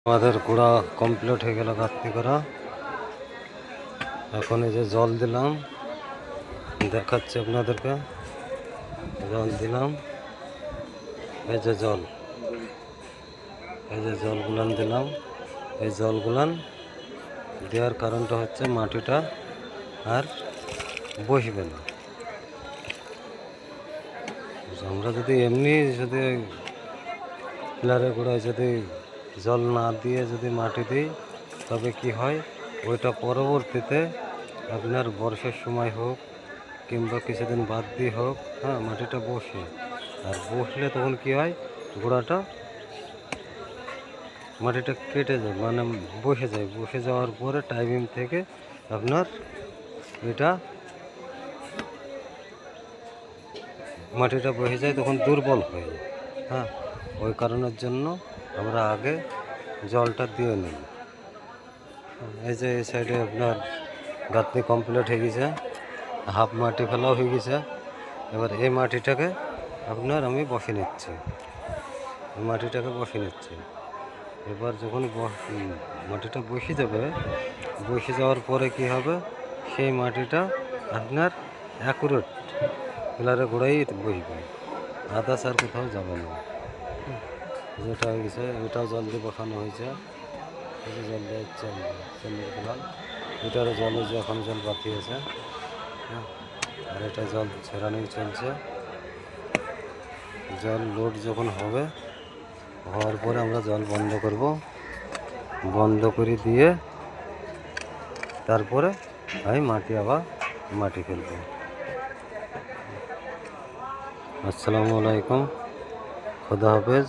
আমাদের গুঁড়া কমপ্লিট হয়ে গেল গাঁথনি করা। এখন এই যে জল দিলাম, দেখাচ্ছি আপনাদেরকে। জল দিলাম, এই যে জল, এই যে জলগুলান দিলাম। এই জলগুলান দেওয়ার কারণটা হচ্ছে মাটিটা আর বসবে না। আমরা যদি এমনি যদি পিলারের গোড়ায় যদি জল না দিয়ে যদি মাটি দিই, তবে কি হয়, ওইটা পরবর্তীতে আপনার বর্ষার সময় হোক কিংবা কিছুদিন বাদ দিয়ে হোক, হ্যাঁ, মাটিটা বসে। আর বসলে তখন কি হয়, গোড়াটা মাটিটা কেটে যায়, মানে বসে যায়। বসে যাওয়ার পরে টাইমিং থেকে আপনার এটা মাটিটা বসে যায়, তখন দুর্বল হয়ে যায়। হ্যাঁ, ওই কারণের জন্য আমরা আগে জলটা দিয়ে নিই। এই যে এই সাইডে আপনার গাঁথনি কমপ্লিট হয়ে গেছে, হাফ মাটি ফেলাও হয়ে গেছে। এবার এই মাটিটাকে আপনার আমি বসে নিচ্ছি, এই মাটিটাকে বসে নিচ্ছি। এবার যখন মাটিটা বসে যাবে, বসে যাওয়ার পরে কি হবে, সেই মাটিটা আপনার অ্যাকুরেট পিলারের গোড়াই বসবে, আদার্স আর কোথাও যাবে না। যেটা হয়ে গেছে ওটাও জল দিয়ে বসানো হয়েছে, জল দেওয়া হচ্ছে চন্দ্রের পিলার। এটারও জল হয়েছে, এখন জল বাতিয়েছে। হ্যাঁ, আর এটা জল ছেড়ানোই চলছে। জল লোড যখন হবে, হওয়ার পরে আমরা জল বন্ধ করব, বন্ধ করে দিয়ে তারপরে আমি মাটি ফেলব। আসসালামু আলাইকুম, খুদা হাফেজ।